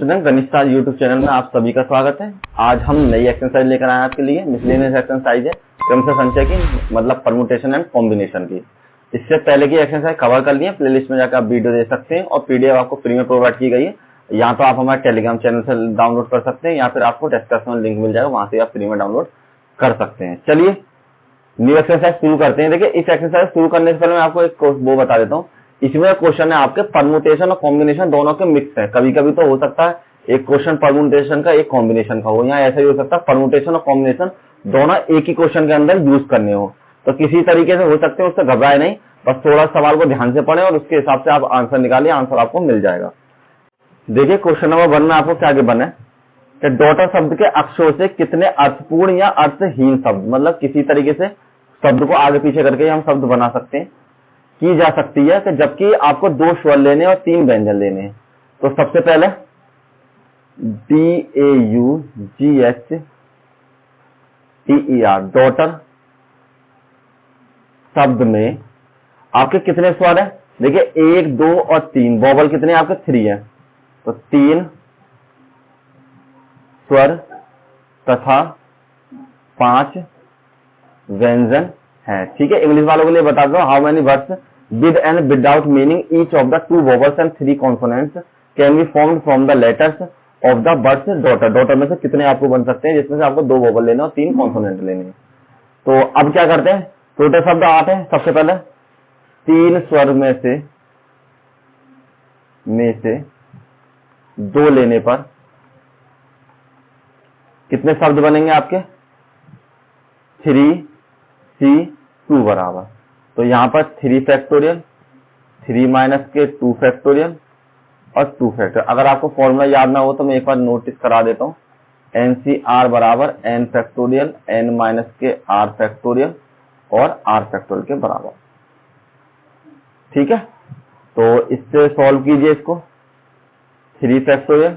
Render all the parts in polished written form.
Student, गणित star YouTube channel में आप सभी का स्वागत है। आज हम नई एक्सरसाइज लेकर आए आपके लिए। मिसलेनियस एक्सरसाइज है, क्रमशः संचय की, मतलब परमुटेशन एंड कॉम्बिनेशन की। इससे पहले की एक्सरसाइज कवर कर लिए, प्लेलिस्ट में जाकर आप वीडियो देख सकते हैं और पीडीएफ आपको फ्री में प्रोवाइड की गई है। या तो आप हमारे टेलीग्राम चैनल से डाउनलोड कर सकते हैं या फिर आपको डिस्क्रिप्शन में लिंक मिल जाएगा, वहां से आप फ्री में डाउनलोड कर सकते हैं। चलिए न्यू एक्सरसाइज शुरू करते हैं। देखिए, इस एक्सरसाइज शुरू करने से पहले मैं आपको एक वो बता देता हूँ। इसमें क्वेश्चन है आपके परमुटेशन और कॉम्बिनेशन दोनों के मिक्स है। कभी कभी तो हो सकता है एक क्वेश्चन परमुटेशन का एक कॉम्बिनेशन का हो, यहाँ ऐसा ही हो सकता है परमुटेशन और कॉम्बिनेशन दोनों एक ही क्वेश्चन के अंदर यूज करने हो। तो किसी तरीके से हो सकते हैं, उससे घबराए नहीं, बस थोड़ा सवाल को ध्यान से पढ़ें और उसके हिसाब से आप आंसर निकालिए, आंसर आपको मिल जाएगा। देखिए क्वेश्चन नंबर 1 में आपको क्या गिवन है कि डॉटर शब्द के अक्षरों से कितने अर्थपूर्ण या अर्थहीन शब्द, मतलब किसी तरीके से शब्द को आगे पीछे करके हम शब्द बना सकते हैं, की जा सकती है कि जबकि आपको 2 स्वर लेने और 3 व्यंजन लेने हैं। तो सबसे पहले DAUGHTER डॉटर शब्द में आपके कितने स्वर है? देखिए 1, 2 और 3 वोवल कितने आपके 3 है, तो 3 स्वर तथा 5 व्यंजन है। ठीक है, इंग्लिश वालों के लिए बता दो, how many words with and without meaning each of the 2 vowels and 3 consonants can be formed from the letters of the words daughter. Daughter में से कितने आपको बन सकते हैं, जिसमें से आपको 2 वोवल लेने और 3 कॉन्सोनेंट लेने हैं। तो अब क्या करते हैं, टोटल शब्द 8 है। सबसे पहले 3 स्वर में से 2 लेने पर कितने शब्द बनेंगे आपके? 3C2 बराबर, तो यहां पर 3 फैक्टोरियल, 3 माइनस के 2 फैक्टोरियल और 2 फैक्टोरियल। अगर आपको फॉर्मूला याद ना हो तो मैं एक बार नोटिस करा देता हूं। NCR बराबर n फैक्टोरियल, n माइनस के r फैक्टोरियल और r फैक्टोरियल के बराबर। ठीक है, तो इससे सॉल्व कीजिए इसको। 3 फैक्टोरियल,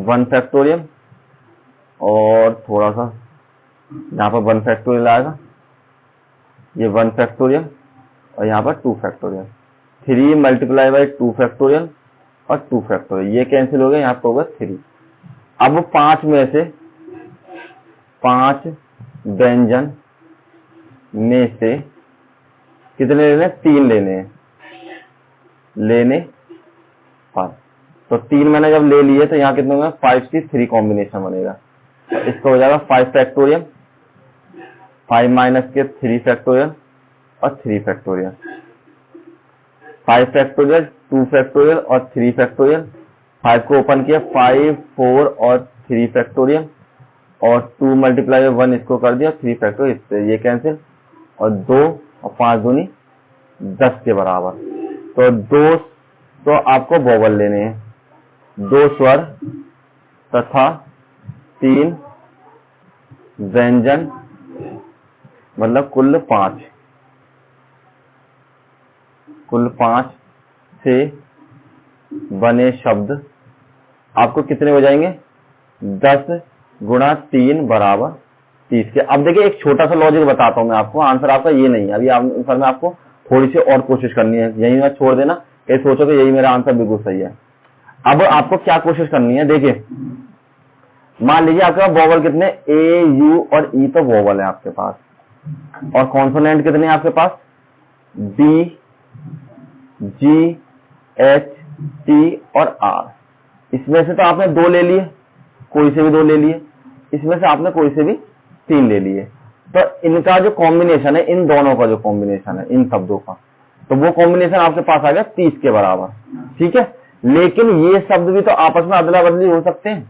1 फैक्टोरियल और थोड़ा सा यहाँ पर 1 फैक्टोरियल आएगा, ये 1 फैक्टोरियल और यहाँ पर 2 फैक्टोरियल। 3 मल्टीप्लाई बाई 2 फैक्टोरियल और 2 फैक्टोरियल, ये कैंसिल हो गया, यहाँ पर होगा 3। अब 5 में से 5 व्यंजन में से कितने लेने? 3 लेने हैं, लेने पर। तो 3 मैंने जब ले लिए तो यहाँ कितने होंगे? 5 की 3 कॉम्बिनेशन बनेगा, तो इसका हो जाएगा 5 फैक्टोरियल, 5 माइनस के 3 फैक्टोरियल और 3 फैक्टोरियल। 5 फैक्टोरियल, 2 फैक्टोरियल और 3 फैक्टोरियल। 5 को ओपन किया, 5, 4 और 3 फैक्टोरियल और 2 मल्टीप्लाई 1 इसको कर दिया, 3 फैक्टोरियल, इससे ये कैंसिल और 2 और 5 दूनी 10 के बराबर। तो 2 तो आपको वोवल लेने हैं, 2 स्वर तथा 3 व्यंजन, मतलब कुल 5 से बने शब्द आपको कितने हो जाएंगे? 10 गुणा 3 बराबर 30 के। अब देखिए एक छोटा सा लॉजिक बताता हूं मैं आपको, आंसर आपका ये नहीं है। अभी आंसर में आपको थोड़ी सी और कोशिश करनी है, यही मैं छोड़ देना कहीं सोचो कि यही मेरा आंसर बिल्कुल सही है। अब आपको क्या कोशिश करनी है, देखिए मान लीजिए आपके पास वोवल कितने? A, U और E तो वोवल है आपके पास, और कॉन्सोनेंट कितने हैं आपके पास? B, G, H, T और R। इसमें से तो आपने 2 ले लिए, कोई से भी 2 ले लिए, इसमें से आपने कोई से भी 3 ले लिए। तो इनका जो कॉम्बिनेशन है, इन दोनों का जो कॉम्बिनेशन है इन शब्दों का, तो वो कॉम्बिनेशन आपके पास आ गया 30 के बराबर। ठीक है, लेकिन ये शब्द भी तो आपस में अदला बदली हो सकते हैं,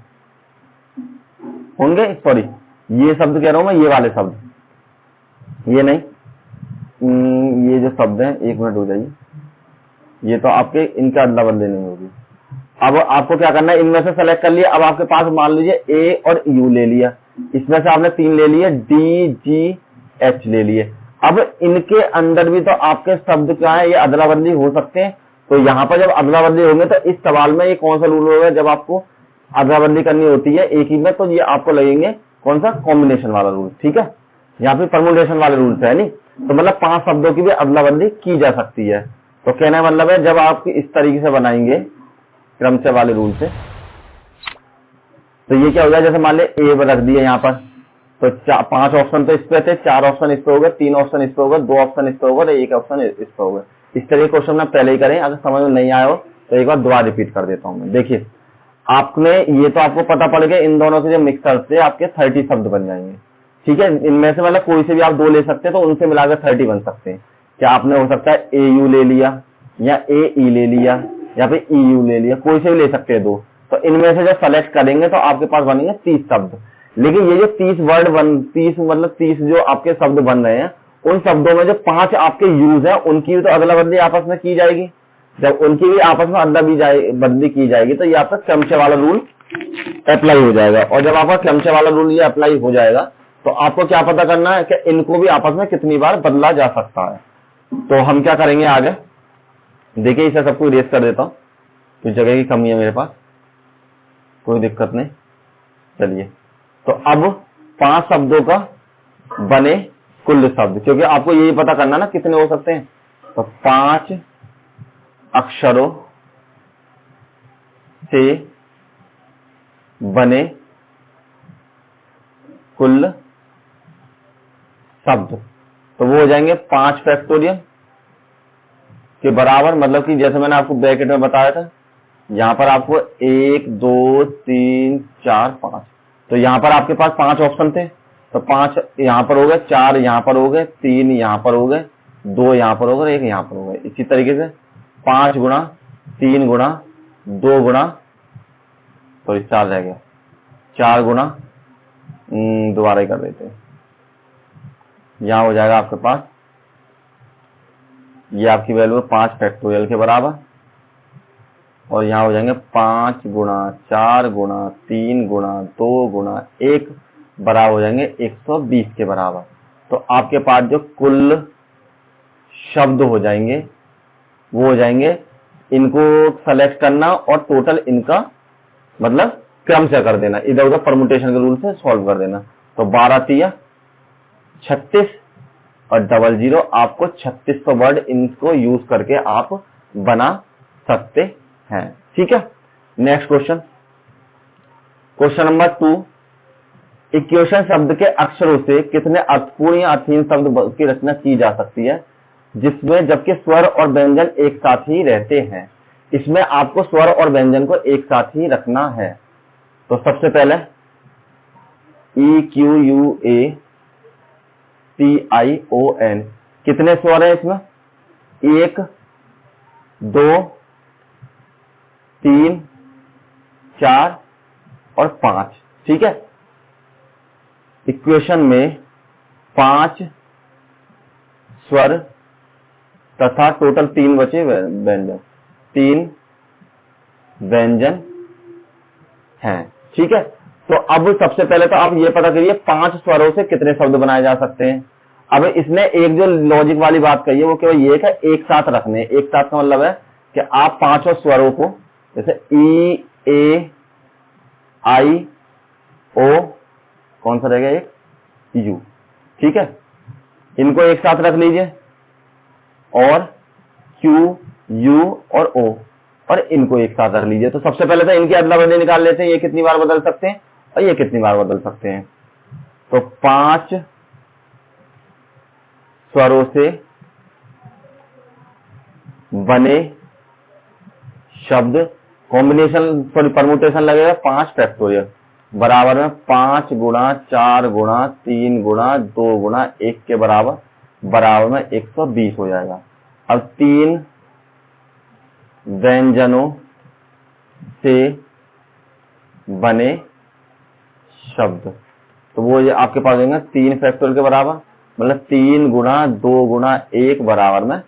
होंगे। सॉरी, ये शब्द कह रहा हूं मैं, ये वाले शब्द, ये नहीं, ये जो शब्द हैं, 1 मिनट हो जाइए, ये तो आपके इनका अदला बदली नहीं होगी। अब आपको क्या करना है, इनमें से सेलेक्ट कर लिया। अब आपके पास मान लीजिए A और U ले लिया, इसमें से आपने 3 ले लिए, D, G, H ले लिए। अब इनके अंदर भी तो आपके शब्द क्या है, ये अदला बदली हो सकते हैं। तो यहाँ पर जब अदला बदली होंगे तो इस सवाल में ये कौन सा रूल होगा, जब आपको अदला बदली करनी होती है एक ही में, तो ये आपको लगेंगे कौन सा? कॉम्बिनेशन वाला रूल। ठीक है, यहाँ पे परमुटेशन वाले रूल है नहीं, तो मतलब 5 शब्दों की भी अदला बदली की जा सकती है। तो कहने का मतलब है जब आप इस तरीके से बनाएंगे क्रमचय वाले रूल से, तो ये क्या हो गया, जैसे मान ले ए रख दिया यहाँ पर, तो 5 ऑप्शन तो इस पे थे, 4 ऑप्शन इस पे हो गए, 3 ऑप्शन इस पे हो गए, 2 ऑप्शन इस पे हो गए, 1 ऑप्शन इस पे हो गए। इस तरह के क्वेश्चन में पहले ही करें, अगर समझ में नहीं आया हो तो एक बार दोबारा रिपीट कर देता हूं मैं। देखिए आपने ये तो आपको पता पड़ गया, इन दोनों के जो मिक्सर से आपके 30 शब्द बन जाएंगे। ठीक है, इनमें से मतलब कोई से भी आप 2 ले सकते हैं, तो उनसे मिलाकर 30 बन सकते हैं। क्या आपने हो सकता है ए यू ले लिया या ए ई ले लिया या फिर ई यू ले लिया, कोई से भी ले सकते हैं 2। तो इनमें से जो सेलेक्ट करेंगे तो आपके पास बनेंगे 30 शब्द। लेकिन ये जो 30 मतलब 30 जो आपके शब्द बन रहे हैं, उन शब्दों में जो 5 आपके यूज है उनकी भी तो अदला बदली आपस में की जाएगी। जब उनकी भी आपस में अदला बदली की जाएगी तो ये आपका क्रमशः वाला रूल अप्लाई हो जाएगा। और जब आपका क्रमशः वाला रूल ये अप्लाई हो जाएगा तो आपको क्या पता करना है कि इनको भी आपस में कितनी बार बदला जा सकता है। तो हम क्या करेंगे आगे, देखिए इसे सबको इरेज कर देता हूं, कुछ जगह की कमी है मेरे पास, कोई दिक्कत नहीं। चलिए, तो अब 5 शब्दों का बने कुल शब्द, क्योंकि आपको यही पता करना ना कितने हो सकते हैं। तो 5 अक्षरों से बने कुल शब्द, तो वो हो जाएंगे 5 फैक्टोरियल के बराबर। मतलब कि जैसे मैंने आपको ब्रैकेट में बताया था, यहां पर आपको 1 2 3 4 5, तो यहां पर आपके पास 5 ऑप्शन थे, तो 5 यहां पर हो गए, 4 यहां पर हो गए, 3 यहां पर हो गए, 2 यहां पर हो गए, 1 यहां पर हो गए। इसी तरीके से 5 गुणा 3 गुणा 2 गुणा, तो 4 रह गया, 4 गुणा, दोबारा ही कर देते हैं, यहां हो जाएगा आपके पास, ये आपकी वैल्यू है 5 फैक्टोरियल के बराबर, और यहां हो जाएंगे 5 गुणा 4 गुणा 3 गुणा 2 गुणा 1 बराबर हो जाएंगे 120 के बराबर। तो आपके पास जो कुल शब्द हो जाएंगे वो हो जाएंगे, इनको सेलेक्ट करना और टोटल इनका मतलब क्रम से कर देना, इधर उधर परमुटेशन के रूल से सॉल्व कर देना। तो 12 तिया 36 और 00 आपको 3600 वर्ड इनको यूज करके आप बना सकते हैं। ठीक है, next question, question number 2, equation शब्द के अक्षरों से कितने अर्थपूर्ण या अर्थहीन शब्द की रचना की जा सकती है जिसमें जबकि स्वर और व्यंजन एक साथ ही रहते हैं। इसमें आपको स्वर और व्यंजन को एक साथ ही रखना है। तो सबसे पहले EQUA TION, कितने स्वर है इसमें, 1 2 3 4 और 5। ठीक है, इक्वेशन में 5 स्वर तथा टोटल 3 बचे व्यंजन, 3 व्यंजन हैं। ठीक है, तो अब सबसे पहले तो आप ये पता करिए 5 स्वरों से कितने शब्द बनाए जा सकते हैं। अब इसने एक जो लॉजिक वाली बात कही है वो केवल ये है कि एक साथ रखने, एक साथ का मतलब है कि आप 5 स्वरों को, जैसे E A I O, कौन सा रहेगा एक U, ठीक है, इनको एक साथ रख लीजिए, और Q U और O, और इनको एक साथ रख लीजिए। तो सबसे पहले तो इनकी अदला बदली निकाल लेते हैं, ये कितनी बार बदल सकते हैं और ये कितनी बार बदल सकते हैं। तो 5 स्वरों से बने शब्द, कॉम्बिनेशन सॉरी परमुटेशन लगेगा 5 फैक्टोरियल बराबर में 5 गुणा 4 गुणा 3 गुणा 2 गुणा 1 के बराबर में 120 हो जाएगा। अब 3 व्यंजनों से बने शब्द, तो वो ये आपके पास होंगे 3 फैक्टोरियल के बराबर, मतलब 3 गुणा 2 गुणा 1 बराबर में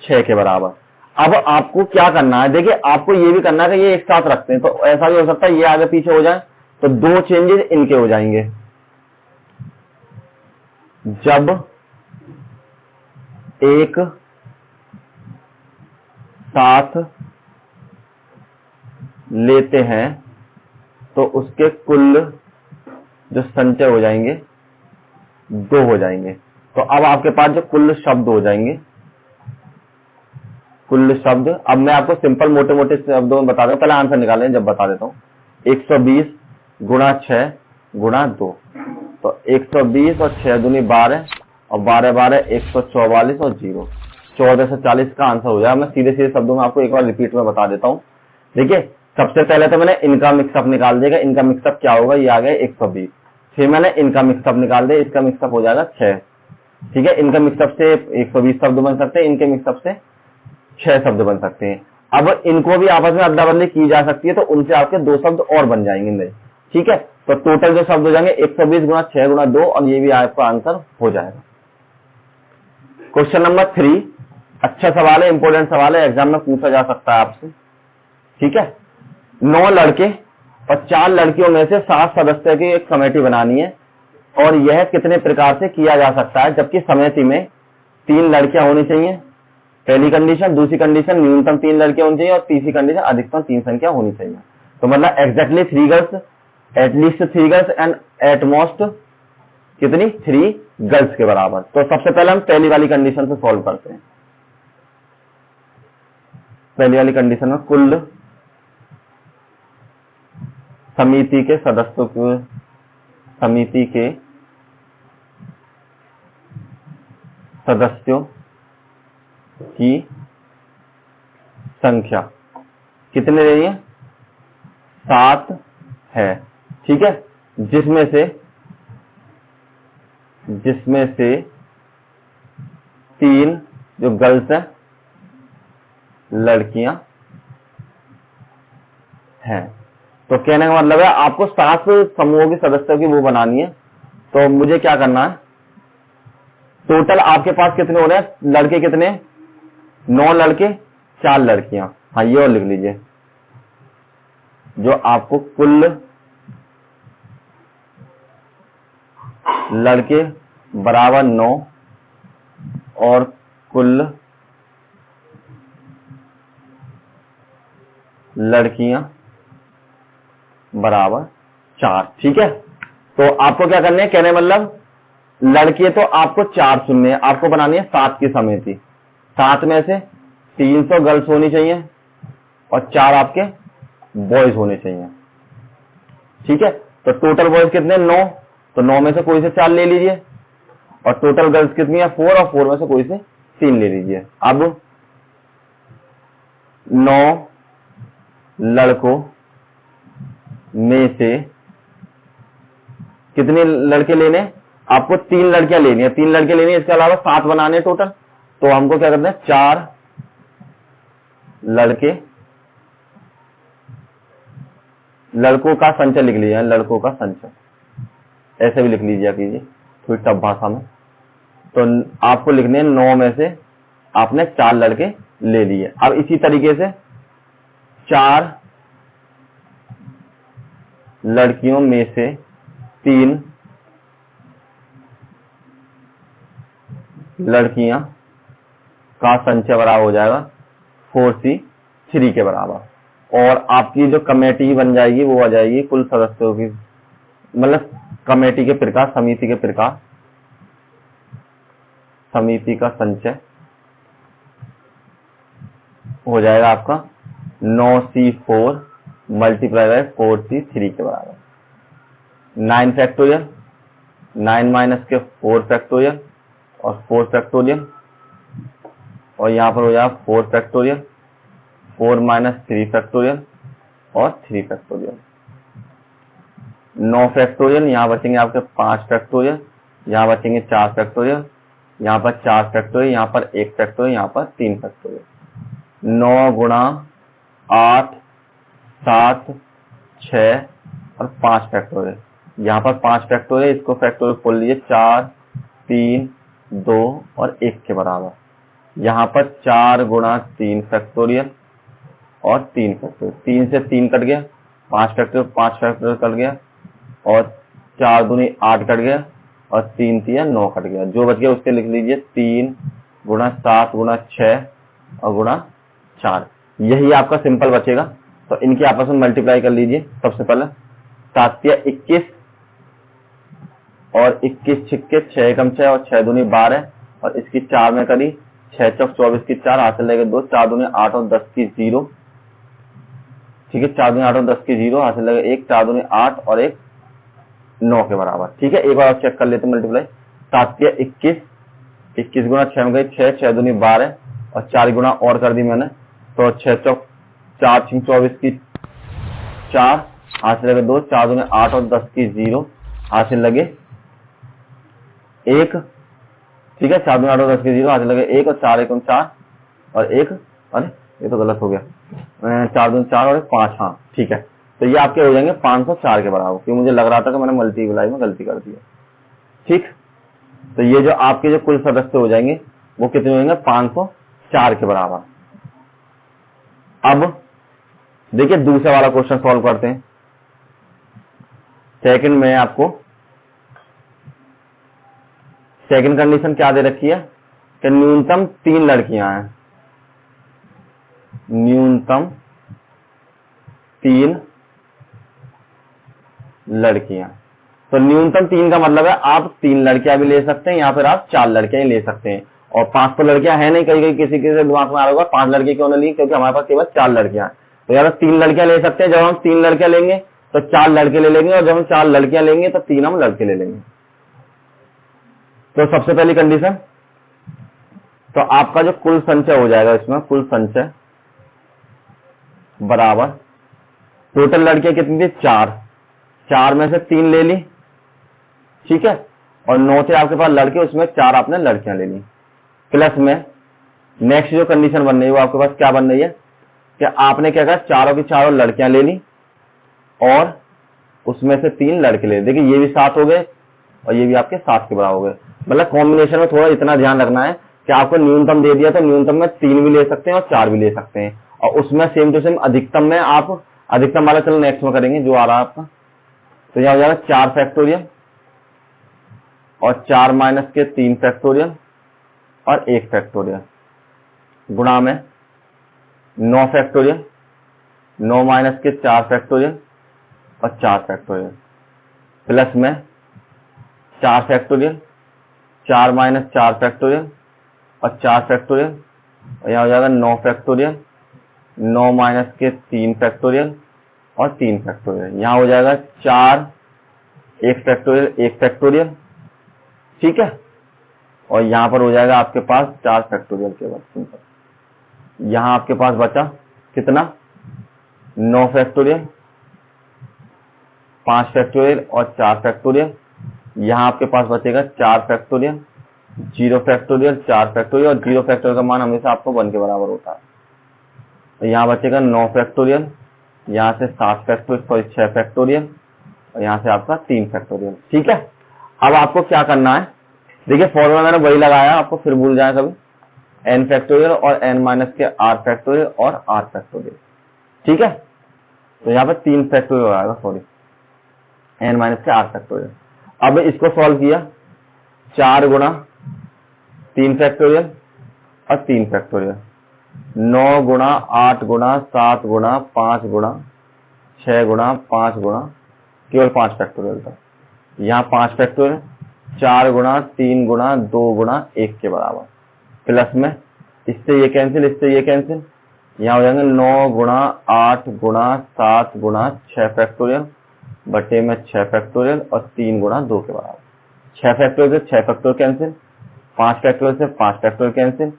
6 के बराबर। अब आपको क्या करना है, देखिए आपको ये भी करना है कि ये एक साथ रखते हैं, तो ऐसा भी हो सकता है ये आगे पीछे हो जाए, तो 2 चेंजेस इनके हो जाएंगे। जब एक साथ लेते हैं तो उसके कुल जो संचय हो जाएंगे 2 हो जाएंगे। तो अब आपके पास जो कुल शब्द हो जाएंगे, कुल शब्द, अब मैं आपको सिंपल मोटे मोटे शब्दों में बता दूं, पहले आंसर निकालें जब बता देता हूं। 120 गुणा 6 गुणा 2, तो 120 और 6 दूनी 12 और 12 12 144 और 0 1440 का आंसर हो जाएगा। मैं सीधे सीधे शब्दों में आपको एक बार रिपीट में बता देता हूँ। देखिए, सबसे पहले तो मैंने इनका मिक्सअप निकाल देगा। इनका मिक्सअप क्या होगा, ये आ गया 120। फिर मैंने इनका मिक्सअप निकाल दिया, इसका मिक्सअप हो जाएगा 6। ठीक है, इनका मिक्सअप से 120 शब्द बन सकते हैं, इनके मिक्सअप से 6 शब्द बन सकते हैं। अब इनको भी आपस में अदला बदली की जा सकती है, तो उनसे आपके 2 शब्द और बन जाएंगे नहीं। ठीक है, तो टोटल जो शब्द हो जाएंगे 120 गुणा 6 गुणा 2, और ये भी आपका आंसर हो जाएगा। क्वेश्चन नंबर 3, अच्छा सवाल है, इंपॉर्टेंट सवाल है, एग्जाम में पूछा जा सकता है आपसे। ठीक है, 9 लड़के और 4 लड़कियों में से 7 सदस्यों की एक कमेटी बनानी है, और यह कितने प्रकार से किया जा सकता है, जबकि समिति में 3 लड़कियां होनी चाहिए, पहली कंडीशन। दूसरी कंडीशन न्यूनतम 3 लड़कियां होनी चाहिए, और तीसरी कंडीशन अधिकतम 3 संख्या होनी चाहिए। तो मतलब exactly 3 girls, at least 3 girls and at most कितनी 3 गर्ल्स के बराबर। तो सबसे पहले हम पहली वाली कंडीशन से सॉल्व करते हैं। पहली वाली कंडीशन में कुल समिति के सदस्यों को, समिति के सदस्यों की संख्या कितने रही है, 7 है। ठीक है, जिसमें से 3 जो गर्ल्स है, लड़कियां हैं। तो कहने का मतलब है आपको 7 समूहों के सदस्यों की वो बनानी है। तो मुझे क्या करना है, टोटल आपके पास कितने हो रहे हैं, लड़के कितने, 9 लड़के 4 लड़कियां। हाँ, ये और लिख लीजिए, जो आपको कुल लड़के बराबर 9 और कुल लड़कियां बराबर 4। ठीक है, तो आपको क्या करना है, कहने मतलब लड़के तो आपको 4 चुनने हैं, आपको बनानी है 7 की समिति। 7 में से 300 गर्ल्स होनी चाहिए और 4 आपके बॉयज होने चाहिए। ठीक है, तो टोटल बॉयज कितने, 9, तो 9 में से कोई से 4 ले लीजिए, और टोटल गर्ल्स कितनी है 4, और 4 में से कोई से 3 ले लीजिए। अब 9 लड़कों में से कितने लड़के लेने, आपको 3 लड़कियां लेनी है, 3 लड़के लेनी है, इसके अलावा 7 बनाने टोटल। तो हमको क्या करते हैं, 4 लड़के, लड़कों का संचय लिख लीजिए, लड़कों का संचय ऐसे भी लिख लीजिए कीजिए थोड़ी टफ भाषा में। तो आपको लिखने 9 में से आपने 4 लड़के ले लिए। अब इसी तरीके से 4 लड़कियों में से 3 लड़कियां का संचय बराबर हो जाएगा 4C3 के बराबर। और आपकी जो कमेटी बन जाएगी वो आ जाएगी कुल सदस्यों की, मतलब कमेटी के प्रकार, समिति के प्रकार, समिति का संचय हो जाएगा आपका 9C4 मल्टीप्लाई बाय 4C3 के बराबर। 9 फैक्टोरियल, 9 माइनस के 4 फैक्टोरियल और 4 फैक्टोरियल, और यहां पर हो जाएगा 4 फैक्टोरियल, 4 माइनस 3 फैक्टोरियल और 3 फैक्टोरियल। 9 फैक्टोरियल, यहां बचेंगे आपके 5 फैक्टोरियल, यहां बचेंगे 4 फैक्टोरियल, यहां पर 4 फैक्टोरियल, यहां पर 1 फैक्टोरियल, यहां पर 3 फैक्टोरियल। 9 गुणा 8 7 6 और 5 फैक्टोरियल, यहां पर 5 फैक्टोरियल, इसको फैक्टोरियल खोल लीजिए, 4 3 2 और 1 के बराबर। यहां पर 4 गुणा 3 फैक्टोरियल और 3 फैक्टोरियल, 3 से 3 कट गया, 5 फैक्टोरियल 5 फैक्टोरियल कट गया, और 4 दूनी 8 कट गया, और 3 3 9 कट गया। जो बच गया उसके लिख लीजिए 3 गुणा 7 गुणा 6 और गुणा 4। यही आपका सिंपल बचेगा। तो इनके आपस में मल्टीप्लाई कर लीजिए। सबसे पहले 7 21 और 21 छिक्के 6 एकम 6 और 6 दूनी 12, और इसकी 4 में करी 6 चौक 24 की 4 हाथ से लेकर 2, 4 दूनी 8 और 10 की 0, ठीक है, 4 दूनी 8 और 10 की 0 हासिल लगे 1, 4 दूनी 8 और 1 9 के बराबर। ठीक है, एक बार चेक कर लेते मल्टीप्लाई। 7 के 21, 21 गुना 6 में गई 6, 6 दूनी 12 और 4 गुना और कर दी मैंने, तो 6 चौक 4 6 24 की 4 हासिल लगे 2, 4 दूनी 8 और 10 की 0 हासिल लगे 1। ठीक है, 4 दूनी 8 और 10 की 0 हासिल लगे 1 और 4 1 4 और 1, अरे ये तो गलत हो गया, 4 दूनी 4 और 1 5। हाँ ठीक है, तो ये आपके हो जाएंगे 504 के बराबर, क्योंकि मुझे लग रहा था कि मैंने मल्टीप्लाई में गलती कर दी है। ठीक, तो ये जो आपके जो कुल सदस्य हो जाएंगे वो कितने होंगे, 504 के बराबर। अब देखिए दूसरा वाला क्वेश्चन सॉल्व करते हैं। सेकंड में आपको सेकंड कंडीशन क्या दे रखी है कि न्यूनतम 3 लड़कियां हैं, न्यूनतम 3 लड़कियां। तो न्यूनतम 3 का मतलब है आप 3 लड़कियां भी ले सकते हैं या फिर आप 4 लड़कियां ही ले सकते हैं। और 5 तो लड़कियां है नहीं, कहीं कहीं किसी के दिमाग में आ रहा होगा 5 लड़के क्यों नहीं ली, क्योंकि हमारे पास केवल 4 लड़कियां हैं। तो यार 3 लड़कियां ले सकते हैं, जब हम 3 लड़कियां लेंगे तो 4 लड़के ले लेंगे, और जब हम 4 लड़कियां लेंगे तो 3 हम लड़के ले लेंगे। तो सबसे पहली कंडीशन, तो आपका जो कुल संचय हो जाएगा इसमें, कुल संचय बराबर टोटल लड़कियां कितनी थी 4, 4 में से 3 ले ली। ठीक है, और 9 थे आपके पास लड़के, उसमें 4 आपने लड़कियां ले ली। प्लस में नेक्स्ट जो कंडीशन बन रही है वो आपके पास क्या बन रही है कि आपने क्या कहा, चारों की चारों लड़कियां ले ली और उसमें से 3 लड़के ले। देखिए ये भी 7 हो गए और ये भी आपके 7 के बराबर हो गए। मतलब कॉम्बिनेशन में थोड़ा इतना ध्यान रखना है कि आपको न्यूनतम दे दिया तो न्यूनतम में 3 भी ले सकते हैं और 4 भी ले सकते हैं, और उसमें सेम टू सेम अधिकतम में आप अधिकतम वाला चलो नेक्स्ट में करेंगे जो आ रहा है आपका। तो यह हो जाएगा 4 फैक्टोरियल और 4 माइनस के 3 फैक्टोरियल और 1 फैक्टोरियल गुणा में 9 फैक्टोरियल, 9 माइनस के 4 फैक्टोरियल और 4 फैक्टोरियल प्लस में 4 फैक्टोरियल, 4 माइनस 4 फैक्टोरियल और 4 फैक्टोरियल, और यह हो जाएगा 9 फैक्टोरियल, 9 माइनस के 3 फैक्टोरियल और 3 फैक्टोरियल। यहां हो जाएगा 4 1 फैक्टोरियल 1 फैक्टोरियल। ठीक है, और यहां पर हो जाएगा आपके पास 4 फैक्टोरियल के बाद सिंपल। यहां आपके पास बचा कितना, 9 फैक्टोरियल, 5 फैक्टोरियल और 4 फैक्टोरियल। यहां आपके पास बचेगा 4 फैक्टोरियल, 0 फैक्टोरियल, 4 फैक्टोरियल, और 0 फैक्टोरियल का मान हमेशा आपको 1 के बराबर होता है। तो यहां बचेगा 9 फैक्टोरियल, यहां से 7 फैक्टोरियल, सॉरी 6 फैक्टोरियल, और यहां से आपका 3 फैक्टोरियल। ठीक है, अब आपको क्या करना है, देखिए फॉर्मूला मैंने वही लगाया, आपको फिर भूल जाए कभी, n फैक्टोरियल और n माइनस के r फैक्टोरियल और r फैक्टोरियल। ठीक है, तो यहाँ पे 3 फैक्टोरियल आएगा, सॉरी n माइनस के r फैक्टोरियल। अब इसको सॉल्व किया, 4 गुणा 3 फैक्टोरियल और 3 फैक्टोरियल, 9 गुणा 8 गुणा 7 गुणा 5 गुणा 6 गुणा 5 गुणा केवल 5 फैक्टोरियल था। यहाँ 5 फैक्टोरियल, 4 गुणा 3 गुणा 2 गुणा 1 के बराबर, प्लस में इससे ये कैंसिल, इससे ये कैंसिल, यहाँ हो जाएंगे 9 गुणा 8 गुणा 7 गुणा 6 फैक्टोरियल बटे में 6 फैक्टोरियल और 3 गुणा 2 के बराबर। 6 फैक्टोरियल से 6 फैक्टोरियल कैंसिल, 5 फैक्टोरियल से 5 फैक्टोरियल कैंसिल,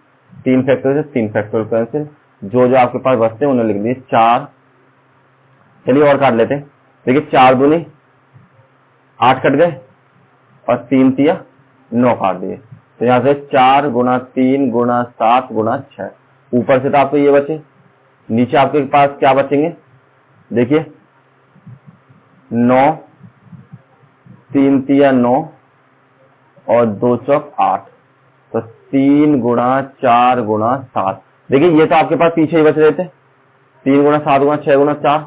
3 फैक्टोरियल से 3 फैक्टोरियल कैंसिल, जो जो आपके पास बचते हैं उन्हें लिख दिए 4। चलिए और काट लेते हैं, देखिए 4 दूनी 8 कट गए और 3 तिया 9 काट दिए। तो यहाँ से 4 गुणा 3 गुणा 7 गुणा 6, ऊपर से तो आपको ये बचे, नीचे आपके पास क्या बचेंगे, देखिए 9, 3 तिया 9 और 2 चौक 8, तो 3 गुणा 4 गुणा 7। देखिए ये तो आपके पास पीछे ही बच रहे थे, 3 गुणा 7 गुणा 6 गुणा 4,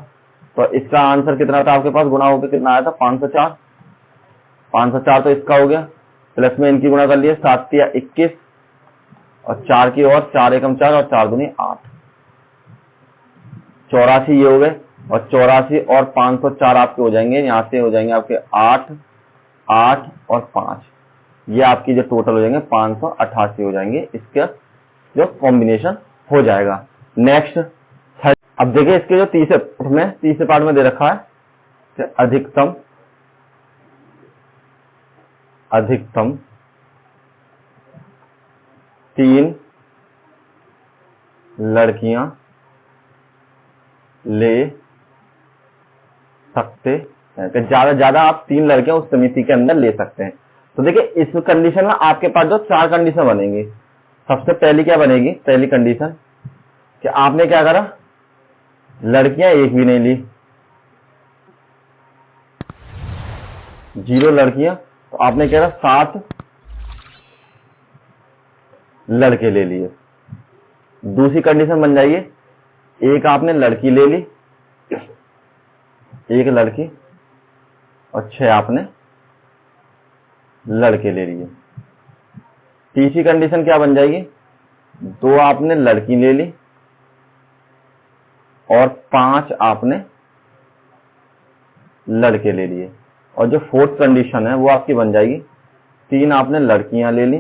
तो इसका आंसर कितना था आपके पास, गुणा होकर कितना आया था 504। 504 तो इसका हो गया, प्लस में इनकी गुणा कर लिए, 7 तिया 21 और 4 की और 4 एकम 4 और 4 दूनी 8, 84 ये हो गए, और 84 और 504 आपके हो जाएंगे, यहाँ से हो जाएंगे आपके 8 8 और 5, ये आपकी जो टोटल हो जाएंगे 588 हो जाएंगे, इसका जो कॉम्बिनेशन हो जाएगा। नेक्स्ट अब देखिए इसके जो तीसरे पार्ट में दे रखा है कि अधिकतम 3 लड़कियां ले सकते हैं, कि ज्यादा ज्यादा आप 3 लड़कियां उस समिति के अंदर ले सकते हैं। तो देखिए इस कंडीशन में आपके पास जो 4 कंडीशन बनेंगी। सबसे पहली क्या बनेगी, पहली कंडीशन कि आपने क्या करा, लड़कियां एक भी नहीं ली, 0 लड़कियां, तो आपने क्या करा 7 लड़के ले लिए। दूसरी कंडीशन बन जाएगी, एक आपने लड़की ले ली, 1 लड़की, और 6 आपने लड़के ले लिए। तीसरी कंडीशन क्या बन जाएगी, 2 आपने लड़की ले ली और 5 आपने लड़के ले लिए। और जो फोर्थ कंडीशन है वो आपकी बन जाएगी, 3 आपने लड़कियां ले ली,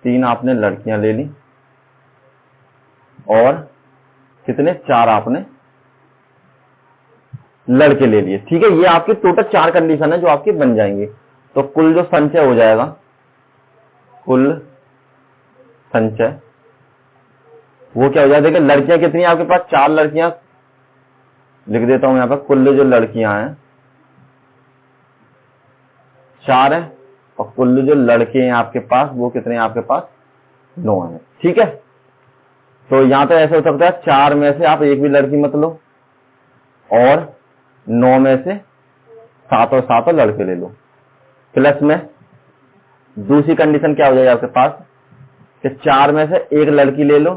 3 आपने लड़कियां ले ली और कितने, 4 आपने लड़के ले लिए। ठीक है, ये आपकी टोटल 4 कंडीशन है जो आपकी बन जाएंगी। तो कुल जो संचय हो जाएगा, कुल संचय वो क्या हो जाएगा, देखिए लड़कियां कितनी है आपके पास, 4 लड़कियां लिख देता हूं यहां पर। कुल जो लड़कियां हैं 4 है, और कुल जो लड़के हैं आपके पास वो कितने हैं आपके पास, 9 है। ठीक है, तो यहां तो ऐसा हो सकता है 4 में से आप एक भी लड़की मत लो और 9 में से 7 और 7 लड़के ले लो। प्लस में दूसरी कंडीशन क्या हो जाएगी आपके पास कि 4 में से एक लड़की ले लो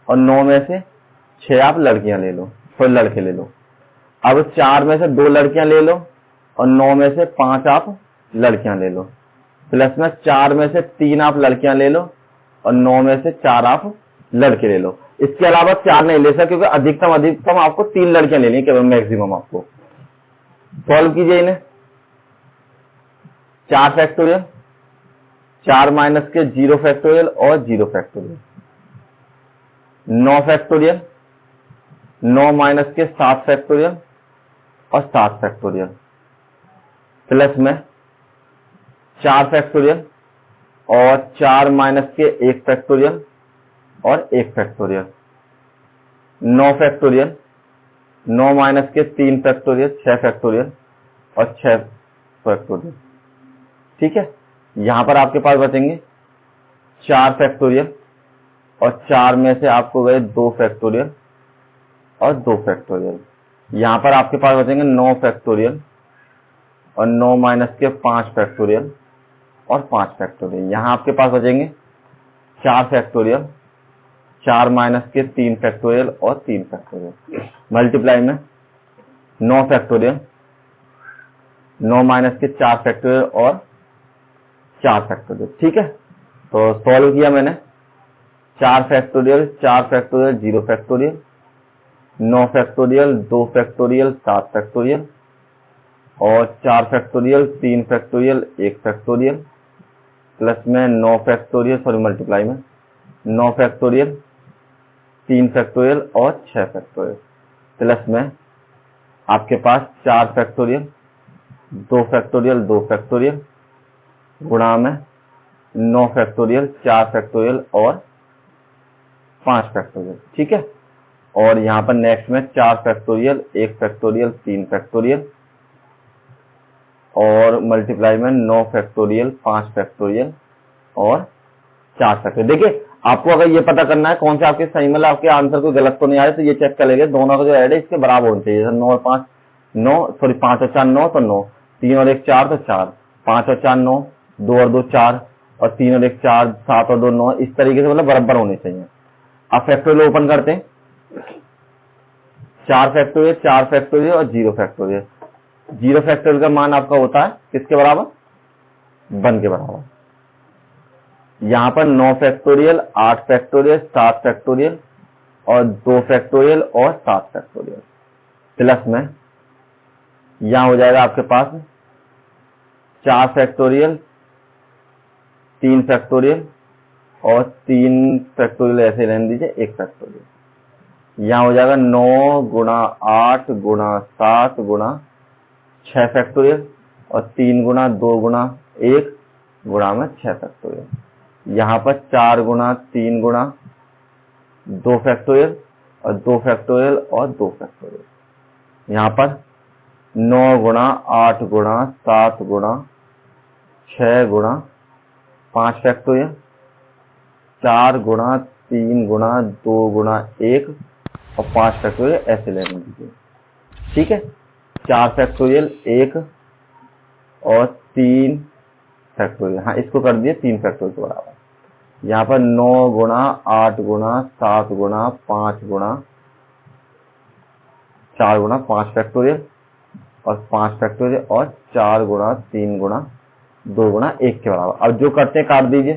और 9 में से 6 आप लड़कियां ले लो, तो लड़के ले लो। अब 4 में से 2 लड़कियां ले लो और 9 में से 5 आप लड़कियां ले लो। प्लस में 4 में से 3 आप लड़कियां ले लो और 9 में से 4 आप लड़के ले लो। इसके अलावा 4 नहीं ले सकते क्योंकि अधिकतम आपको 3 लड़कियां लेनी है केवल, मैक्सिमम आपको। सॉल्व कीजिए इन्हें, 4 फैक्टोरियल, 4 माइनस के 0 फैक्टोरियल और 0 फैक्टोरियल, 9 फैक्टोरियल, 9 माइनस के 7 फैक्टोरियल और 7 फैक्टोरियल, प्लस में 4 फैक्टोरियल और 4 माइनस के 1 फैक्टोरियल और 1 फैक्टोरियल, 9 फैक्टोरियल, 9 माइनस के 3 फैक्टोरियल, 6 फैक्टोरियल और 6 फैक्टोरियल। ठीक है, यहां पर आपके पास बचेंगे 4 फैक्टोरियल और 4 में से आपको गए 2 फैक्टोरियल और 2 फैक्टोरियल। यहां पर आपके पास बचेंगे 9 फैक्टोरियल और 9 माइनस के 5 फैक्टोरियल और 5 फैक्टोरियल। यहां आपके पास बचेंगे 4 फैक्टोरियल, 4 माइनस के 3 फैक्टोरियल और 3 फैक्टोरियल, मल्टीप्लाई में 9 फैक्टोरियल, 9 माइनस के 4 फैक्टोरियल और 4 फैक्टोरियल। ठीक है, तो सॉल्व किया मैंने, 4 factorial, 4 factorial, 0 factorial, 9 factorial, 2 factorial, 7 factorial और 4 फैक्टोरियल, 3 फैक्टोरियल, 1 फैक्टोरियल, प्लस में 9 फैक्टोरियल, सॉरी मल्टीप्लाई में 9 फैक्टोरियल, 3 फैक्टोरियल और 6 फैक्टोरियल, प्लस में आपके पास 4 फैक्टोरियल, 2 फैक्टोरियल, 2 फैक्टोरियल, गुणा में 9 फैक्टोरियल, 4 फैक्टोरियल और 5 फैक्टोरियल। ठीक है, और यहां पर नेक्स्ट में 4 फैक्टोरियल, 1 फैक्टोरियल, 3 फैक्टोरियल और मल्टीप्लाई में 9 फैक्टोरियल, 5 फैक्टोरियल और 4 फैक्टोरियल। देखिए आपको अगर ये पता करना है कौन से आपके सही, मतलब आपके आंसर को गलत तो नहीं आए, तो ये चेक कर लेंगे दोनों का जो ऐड है इसके बराबर होना चाहिए। 9 और 5 9, सॉरी 5 और 4 9 तो 9, 3 और 1 4 तो 4, 5 और 4 9, 2 और 2 4 और 3 और 1 4, 7 और 2 9, इस तरीके से मतलब बराबर होने चाहिए। अब फैक्टोरियल ओपन करते हैं, 4 फैक्टोरियल, 4 फैक्टोरियल और 0 फैक्टोरियल। 0 फैक्टोरियल का मान आपका होता है किसके बराबर, 1 के बराबर। यहां पर 9 फैक्टोरियल, 8 फैक्टोरियल, 7 फैक्टोरियल और 2 फैक्टोरियल और 7 फैक्टोरियल, प्लस में यहां हो जाएगा आपके पास 4 फैक्टोरियल, 3 फैक्टोरियल और 3 फैक्टोरियल ऐसे रहने दीजिए, 1 फैक्टोरियल। यहाँ हो जाएगा 9 गुणा 8 गुणा 7 गुणा 6 फैक्टोरियल और 3 गुणा 2 गुणा 1 गुणा में 6 फैक्टोरियल। यहाँ पर 4 गुणा 3 गुणा 2 फैक्टोरियल और 2 फैक्टोरियल और 2 फैक्टोरियल। यहाँ पर 9 गुणा 8 गुणा 7 गुणा 6 गुणा 5 फैक्टोरियल, 4 गुणा 3 गुणा 2 गुणा 1 और 5 फैक्टोरियल ऐसे लेने दीजिए। ठीक है, 4 फैक्टोरियल 1 और 3 फैक्टोरियल, हाँ इसको कर दिए 3 फैक्टोरियल के बराबर। यहाँ पर 9 गुणा 8 गुणा 7 गुणा 5 गुणा 4 गुणा 5 फैक्टोरियल और 5 फैक्टोरियल और 4 गुणा 3 गुणा 2 गुणा 1 के बराबर। अब जो करते हैं काट दीजिए,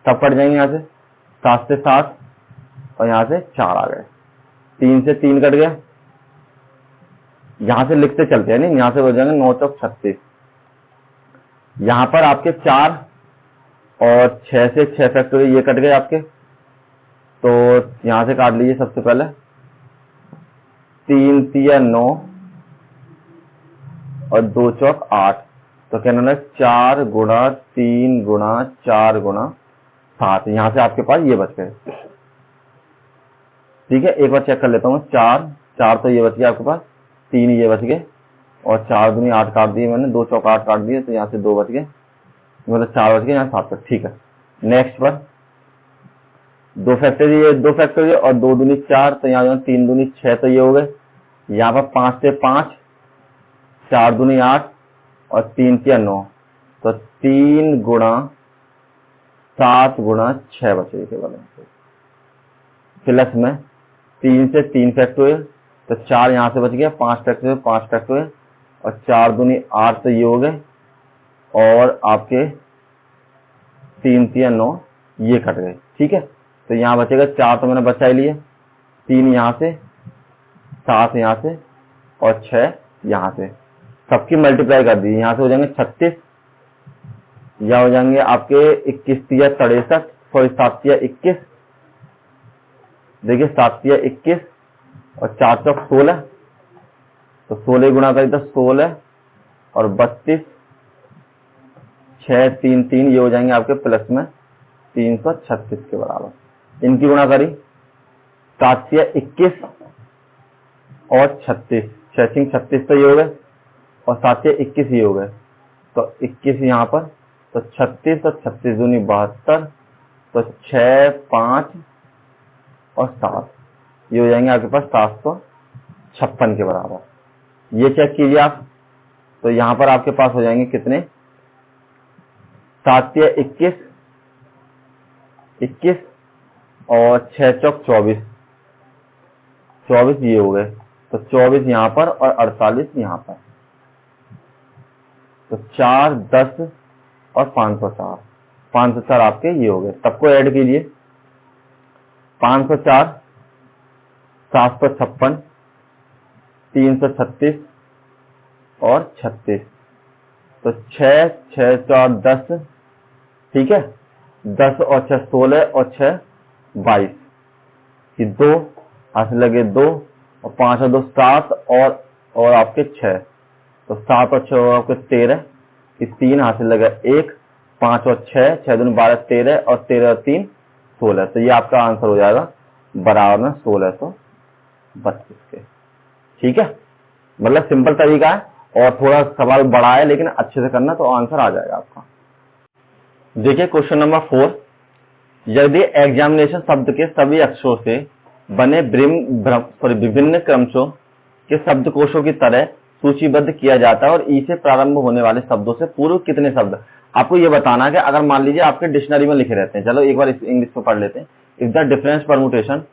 सब कट जाएंगे। यहाँ से 7 से 7 और यहाँ से 4 आ गए, 3 से 3 कट गया। यहाँ से लिखते चलते हैं, नहीं यहाँ से हो जाएंगे 9 चौक 36। यहाँ पर आपके 4 और 6 से 6 फैक्टोरियल ये कट गए आपके, तो यहाँ से काट लीजिए। सबसे पहले 3 तिया 9 और 2 चौक 8, तो कहना है 4 गुणा 3 गुणा 4 गुणा 7। यहाँ से आपके पास ये बच गए। ठीक है, एक बार चेक कर लेता हूँ। 4 तो ये बच गया आपके पास, 3 ये बच गए और 4 दूनी 8 काट दिए मैंने, 2 चौक 8 काट दिए, तो यहाँ से 2 बच गए, मतलब 4 बच गए, यहाँ 7 तक। ठीक है, नेक्स्ट पर 2 फैक्टोरियल और 2 दूनी 4, तो यहाँ 3 दूनी 6, तो ये हो गए। यहाँ पर 5 से 5, 4 दूनी 8 और 3 तिया 9, तो 3 गुणा 7 गुणा 6 बचे केवल। प्लस में 3 से 3 फैक्टोरियल, तो 4 यहाँ से बच गया, 5 फैक्टोरियल और 4 दूनी 8, तो ये हो गए और आपके 3 तिया 9 ये कट गए। ठीक है, तो यहाँ बचेगा 4 तो मैंने बचा ही लिए, 3 यहाँ से, 7 यहाँ से और 6 यहाँ से, सबकी मल्टीप्लाई कर दी। यहाँ से हो जाएंगे 36, या हो जाएंगे आपके 21 तिया 63, सॉरी 7 तिया 21, देखिए 7 तिया 21 और 4 चौक 16, तो 16 गुणा करी तो 16 और 32, 6 3 3, ये हो जाएंगे आपके प्लस में 336 के बराबर। इनकी गुणा करी 7 तिया 21 और 36, 6 36, तो ये हो गए और 7 तिया 21 ये हो गए, तो 21 यहाँ पर, तो 36 और 36 दूनी 72, तो 6 5 और 7, ये हो जाएंगे आपके पास 756 के बराबर। ये चेक कीजिए आप, तो यहाँ पर आपके पास हो जाएंगे कितने, 7 तिया 21 और 6 चौक 24, ये हो गए, तो 24 यहाँ पर और 48 यहाँ पर, तो 4 10 और 504 आपके ये हो गए। सबको ऐड कीजिए, 504 756 336 और 36, तो 6 6 4 10, ठीक है, 10 और 6 16 और 6 22, कि 2 हाथ लगे 2 और 5 और 2 7 और आपके 6, तो 7 और 6 आपके 13, कि 3 हाथ लगा 1, 5 और 6, 6 दूनी 12 13 और 13 और 3 16, तो ये आपका आंसर हो जाएगा बराबर में 1632 के। ठीक है, मतलब सिंपल तरीका है और थोड़ा सवाल बड़ा है, लेकिन अच्छे से करना तो आंसर आ जाएगा आपका। देखिए क्वेश्चन नंबर 4, यदि एग्जामिनेशन शब्द के सभी अक्षरों से बने विभिन्न क्रमशों के शब्दकोशों की तरह सूचीबद्ध किया जाता है और ई से प्रारंभ होने वाले शब्दों से पूर्व कितने शब्द, आपको ये बताना है कि अगर मान लीजिए आपके डिक्शनरी में लिखे रहते हैं, चलो एक बार इंग्लिश में पढ़ लेते हैं। If the difference permutation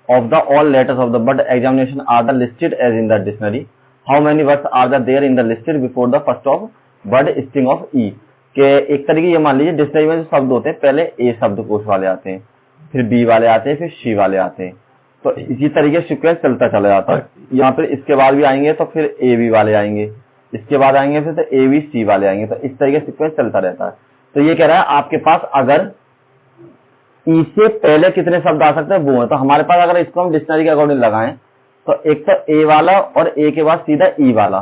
of the all letters of the word examination are the listed as in the dictionary, how many words are there in the listed before the first of word string of e, के एक तरीके ये मान लीजिए dictionary में जो शब्द होते हैं पहले ए शब्दकोश वाले आते हैं, फिर बी वाले आते हैं, फिर सी वाले आते हैं, तो इसी तरीके से सीक्वेंस चलता चला जाता है। यहाँ पर इसके बाद भी आएंगे तो फिर ए बी वाले आएंगे, इसके बाद आएंगे फिर तो ए बी सी वाले आएंगे, तो इस तरीके से सीक्वेंस चलता रहता है। तो ये कह रहा है आपके पास अगर ई से पहले कितने शब्द आ सकते हैं वो है। तो हमारे पास अगर इसको हम डिक्शनरी के अकॉर्डिंग लगाएं तो एक तो ए वाला और ए के बाद सीधा ई वाला,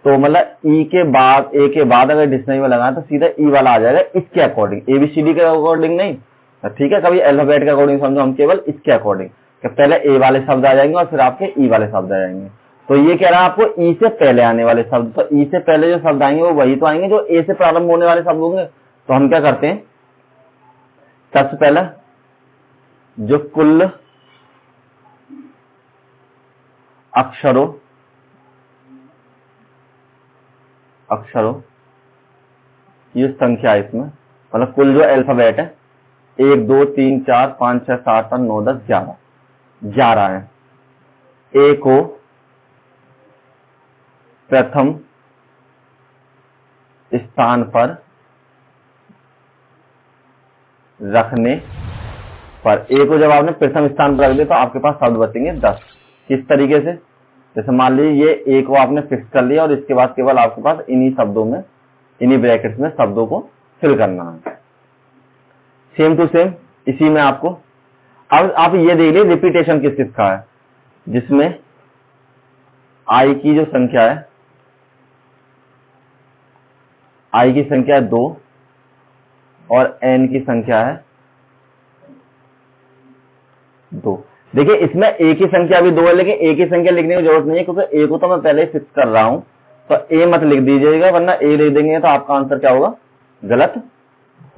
तो मतलब ई के बाद ए के बाद अगर डिक्शनरी में लगाएं तो सीधा ई वाला आ जाएगा इसके अकॉर्डिंग, एबीसीडी के अकॉर्डिंग नहीं, ठीक है। कभी अल्फाबेट के अकॉर्डिंग समझो, हम केवल इसके अकॉर्डिंग कि पहले ए वाले शब्द आ जाएंगे और फिर आपके ई वाले शब्द आ जाएंगे। तो ये कह रहा है आपको ई से पहले आने वाले शब्द, तो ई से पहले जो शब्द आएंगे वो वही तो आएंगे जो ए से प्रारंभ होने वाले शब्द होंगे। तो हम क्या करते हैं, सबसे पहले जो कुल अक्षरों ये संख्या है इसमें, मतलब कुल जो अल्फाबेट है 1 2 3 4 5 6 7 8 9 10 11 है। ए को प्रथम स्थान पर रखने पर, ए को जब आपने प्रथम स्थान पर रख दिया तो आपके पास शब्द बचेंगे 10। किस तरीके से, जैसे मान लीजिए ये ए को आपने फिक्स कर लिया और इसके बाद केवल आपके पास इन्हीं शब्दों में, इन्हीं ब्रैकेट्स में शब्दों को फिल करना है। सेम टू सेम इसी में आपको, अब आप ये देख लीजिए रिपीटेशन किस किस का है, जिसमें आई की जो संख्या है, आई की संख्या 2 और एन की संख्या है 2। देखिए इसमें ए की संख्या भी 2 है, लेकिन ए की संख्या लिखने की जरूरत नहीं है क्योंकि ए को तो मैं पहले ही फिक्स कर रहा हूं, तो ए मत लिख दीजिएगा, वरना ए लिख देंगे तो आपका आंसर क्या होगा, गलत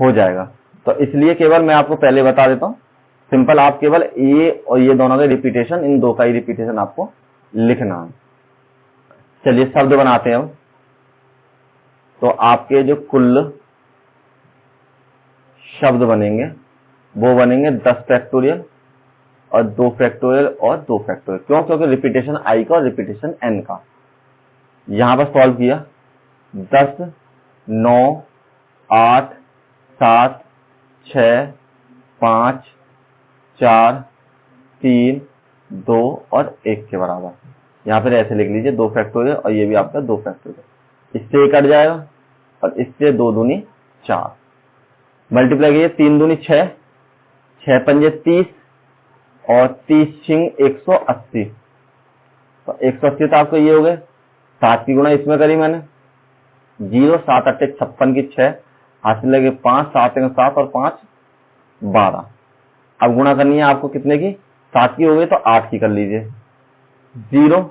हो जाएगा। तो इसलिए केवल मैं आपको पहले बता देता हूं, सिंपल आप केवल ए और ये दोनों का रिपीटेशन, इन दो का ही रिपीटेशन आपको लिखना है। चलिए शब्द बनाते हैं अब। तो आपके जो कुल शब्द बनेंगे वो बनेंगे 10 फैक्टोरियल और 2 फैक्टोरियल और 2 फैक्टोरियल। क्यों, क्योंकि रिपीटेशन आई का और रिपीटेशन एन का। यहां पर सॉल्व किया 10 9 8 7 6 5 4 3 2 और 1 के बराबर। यहां पर ऐसे लिख लीजिए 2 फैक्टोरियल और ये भी आपका 2 फैक्टोरियल। इससे 1 कट जाएगा और इससे 2 दूनी 4, मल्टीप्लाई कीजिए 3 दूनी 6, 6 पंजे 30 और 30 छिंग 180। तो 180 तो आपको ये हो गए, 7 की गुणा इसमें करी मैंने, 0 7 8 56 की 6 हासिल लगे 5 7 7 और 5 12। अब गुणा करनी है आपको कितने की, 7 की हो गई तो 8 की कर लीजिए, 0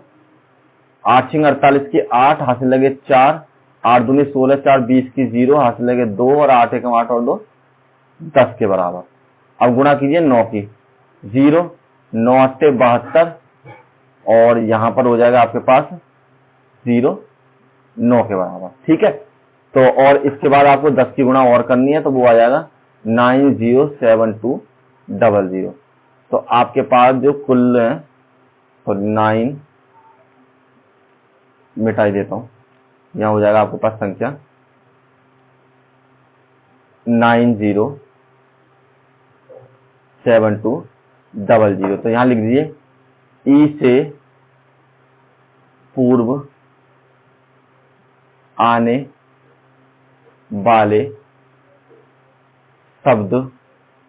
8 छिंग 48 की 8 हासिल लगे 4, 8 दूनी 16 4 20 की 0 हासिल लगे 2 और 8 1 8 और 2 10 के बराबर। अब गुणा कीजिए 9 की, 0 9 8 72 और यहां पर हो जाएगा आपके पास 0 9 के बराबर, ठीक है। तो और इसके बाद आपको 10 की गुणा और करनी है तो वो आ जाएगा 907200। तो आपके पास जो कुल है, तो 9 मिटाई देता हूं, यहां हो जाएगा आपके पास संख्या 907200। तो यहां लिख दीजिए ई से पूर्व आने वाले शब्द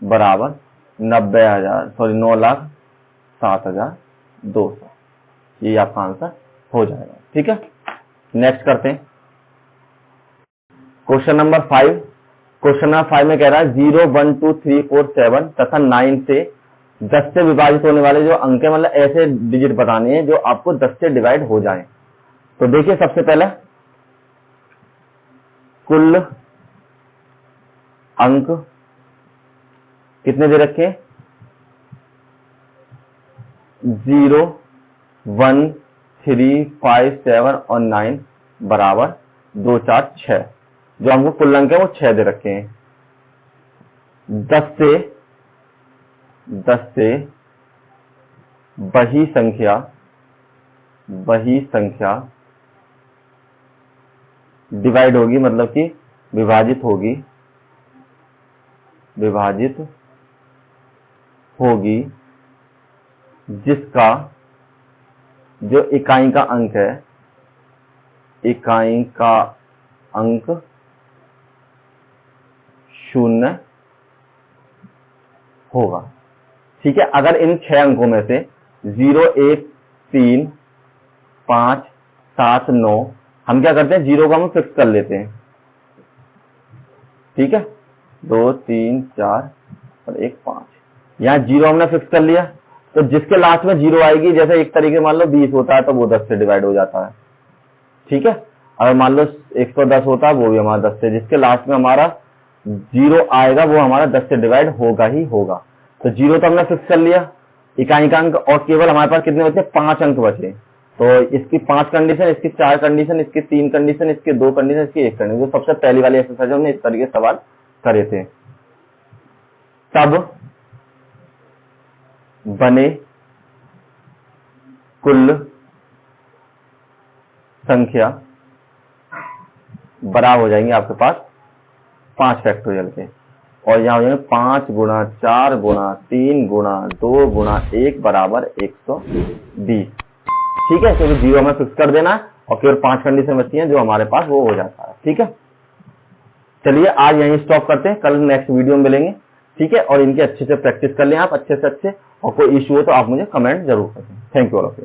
बराबर 9,07,200। ये आपका आंसर हो जाएगा, ठीक है। नेक्स्ट करते हैं क्वेश्चन नंबर 5। क्वेश्चन नंबर 5 में कह रहा है 0 1 2 3 4 7 तथा 9 से 10 से विभाजित होने वाले जो अंक है, मतलब ऐसे डिजिट बताने हैं जो आपको 10 से डिवाइड हो जाएं। तो देखिए सबसे पहले कुल अंक कितने दे रखे, 0 1 3 5 7 और 9 बराबर 2 4 6। जो हमको कुल अंक है वो 6 दे रखे हैं। 10 से वही संख्या डिवाइड होगी, मतलब कि विभाजित होगी जिसका जो इकाई का अंक है, इकाई का अंक 0 होगा। ठीक है, अगर इन 6 अंकों में से 0, 1, 3, 5, 7, 9 हम क्या करते हैं, 0 को हम फिक्स कर लेते हैं। ठीक है, 2, 3, 4 और 1, 5, यहाँ 0 हमने फिक्स कर लिया। तो जिसके लास्ट में 0 आएगी, जैसे एक तरीके मान लो 20 होता है तो वो 10 से डिवाइड हो जाता है। ठीक है, अगर मान लो 110 होता है वो भी हमारा 10 से, जिसके लास्ट में हमारा 0 आएगा वो हमारा 10 से डिवाइड होगा ही होगा। तो 0 तो हमने फिक्स कर लिया, इकाई का अंक, और केवल हमारे पास कितने बचे, 5 अंक बचे। तो इसकी 5 कंडीशन, इसकी 4 कंडीशन, इसकी 3 कंडीशन, इसकी 2 कंडीशन, इसकी 1 कंडीशन। तो सबसे पहली वाली एक्सरसाइज हमने इस तरीके से सवाल करे थे। तब बने कुल संख्या बराबर हो जाएंगे आपके पास 5 फैक्टोरियल के, और यहाँ हो जाएंगे 5 गुणा 4 गुणा 3 गुणा 2 गुणा 1 बराबर 120। ठीक है, क्योंकि 0 हमें फिक्स कर देना है और केवल 5 कंडीशन बची हैं जो हमारे पास वो हो जाता है। ठीक है, चलिए आज यहीं स्टॉप करते हैं, कल नेक्स्ट वीडियो में मिलेंगे। ठीक है, और इनके अच्छे से प्रैक्टिस कर लें आप, अच्छे से अच्छे, और कोई इश्यू हो तो आप मुझे कमेंट जरूर करें। Thank you all of you.